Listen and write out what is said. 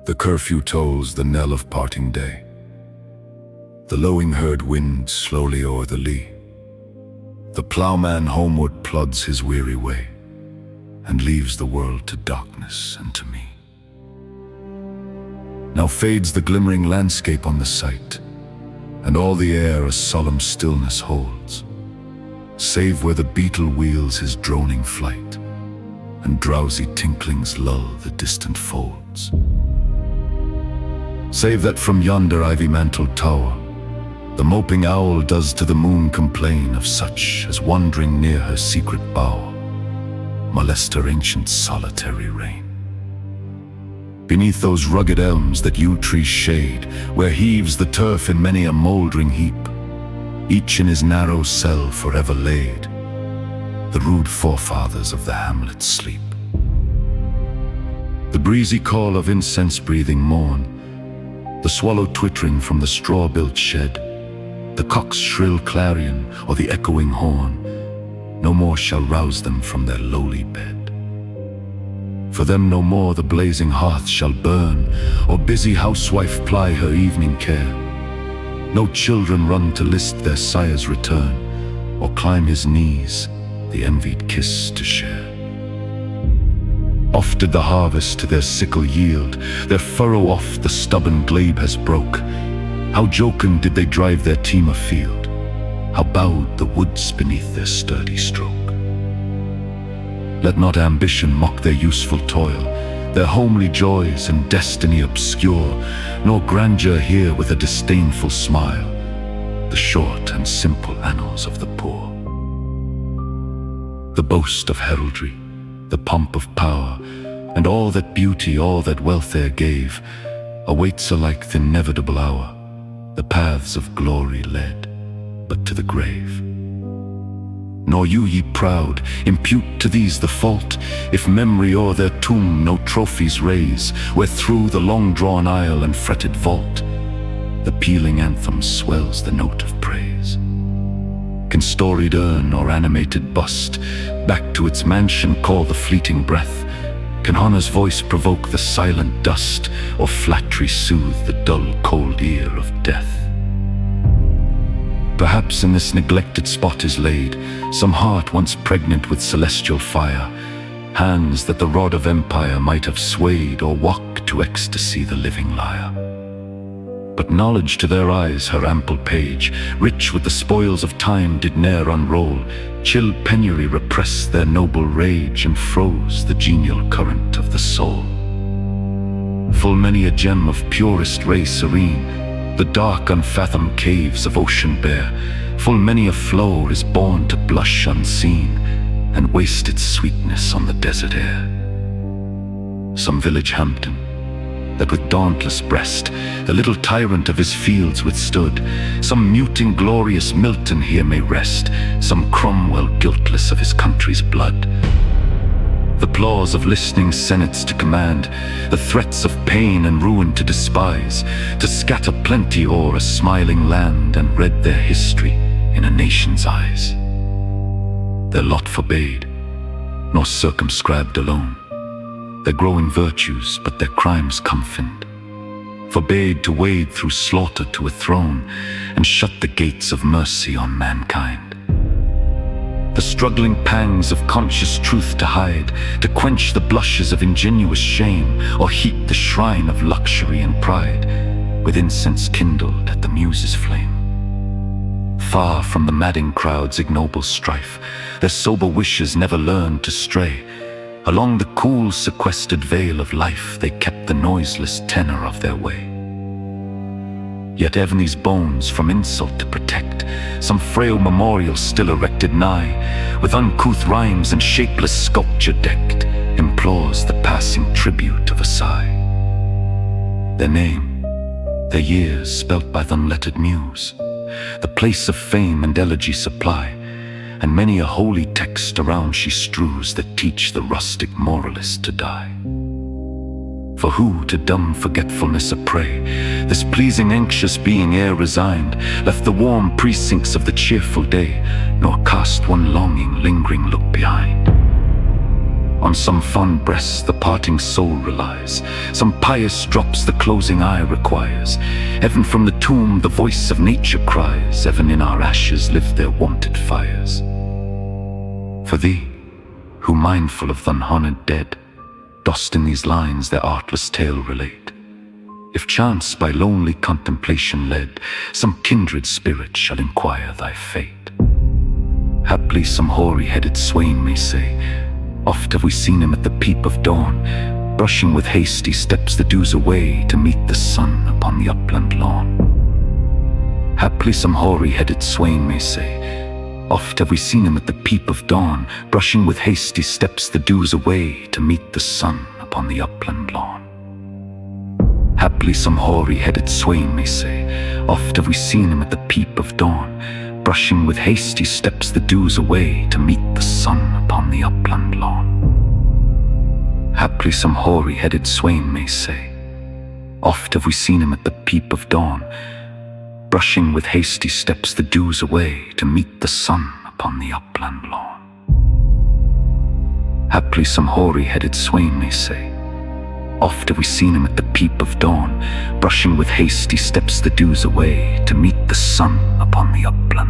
The curfew tolls the knell of parting day. The lowing herd winds slowly o'er the lea. The ploughman homeward plods his weary way, and leaves the world to darkness and to me. Now fades the glimmering landscape on the sight, and all the air a solemn stillness holds, save where the beetle wheels his droning flight, and drowsy tinklings lull the distant folds. Save that from yonder ivy-mantled tower, the moping owl does to the moon complain of such as wandering near her secret bower, molest her ancient solitary reign. Beneath those rugged elms that yew trees shade, where heaves the turf in many a mouldering heap, each in his narrow cell forever laid, the rude forefathers of the hamlet sleep. The breezy call of incense-breathing morn, the swallow twittering from the straw-built shed, the cock's shrill clarion or the echoing horn, no more shall rouse them from their lowly bed. For them no more the blazing hearth shall burn, or busy housewife ply her evening care. No children run to list their sire's return, or climb his knees, the envied kiss to share. Oft did the harvest to their sickle yield, their furrow oft the stubborn glebe has broke. How jocund did they drive their team afield, how bowed the woods beneath their sturdy stroke. Let not ambition mock their useful toil, their homely joys and destiny obscure, nor grandeur hear with a disdainful smile the short and simple annals of the poor. The boast of heraldry, the pomp of power, and all that beauty, all that wealth there gave, awaits alike the inevitable hour, the paths of glory led but to the grave. Nor you, ye proud, impute to these the fault, if memory o'er their tomb no trophies raise, where through the long-drawn aisle and fretted vault the pealing anthem swells the note of praise. Can storied urn or animated bust back to its mansion call the fleeting breath? Can honor's voice provoke the silent dust, or flattery soothe the dull cold ear of death? Perhaps in this neglected spot is laid some heart once pregnant with celestial fire, hands that the rod of empire might have swayed, or walk to ecstasy the living lyre. But knowledge to their eyes her ample page, rich with the spoils of time, did ne'er unroll. Chill penury repressed their noble rage, and froze the genial current of the soul. Full many a gem of purest ray serene the dark unfathomed caves of ocean bear, full many a flow is born to blush unseen, and waste its sweetness on the desert air. Some village Hampton, that with dauntless breast the little tyrant of his fields withstood, some muting glorious Milton here may rest, some Cromwell guiltless of his country's blood. The applause of listening senates to command, the threats of pain and ruin to despise, to scatter plenty o'er a smiling land, and read their history in a nation's eyes. Their lot forbade, nor circumscribed alone, their growing virtues, but their crimes comfined, forbade to wade through slaughter to a throne, and shut the gates of mercy on mankind. The struggling pangs of conscious truth to hide, to quench the blushes of ingenuous shame, or heat the shrine of luxury and pride with incense kindled at the muse's flame. Far from the madding crowd's ignoble strife, their sober wishes never learned to stray. Along the cool sequestered vale of life they kept the noiseless tenor of their way. Yet even these bones from insult to protect, some frail memorial still erected nigh, with uncouth rhymes and shapeless sculpture decked, implores the passing tribute of a sigh. Their name, their years spelt by th' unlettered muse, the place of fame and elegy supply, and many a holy text around she strews that teach the rustic moralist to die. For who to dumb forgetfulness a prey, this pleasing anxious being ere resigned, left the warm precincts of the cheerful day, nor cast one longing lingering look behind. On some fond breast the parting soul relies, some pious drops the closing eye requires. Heaven from the tomb the voice of nature cries, Heaven in our ashes live their wonted fires. For thee, who mindful of th' unhonoured dead, dost in these lines their artless tale relate, if chance by lonely contemplation led, some kindred spirit shall inquire thy fate. Haply some hoary-headed swain may say, oft have we seen him at the peep of dawn, brushing with hasty steps the dews away to meet the sun upon the upland lawn. Haply some hoary-headed swain may say, oft have we seen him at the peep of dawn, brushing with hasty steps the dews away to meet the sun upon the upland lawn. Haply some hoary-headed swain may say, oft have we seen him at the peep of dawn, brushing with hasty steps the dews away to meet the sun upon the upland lawn. Haply some hoary-headed swain may say, oft have we seen him at the peep of dawn, brushing with hasty steps the dews away to meet the sun upon the upland lawn. Haply some hoary-headed swain may say, oft have we seen him at the peep of dawn, brushing with hasty steps the dews away to meet the sun upon the upland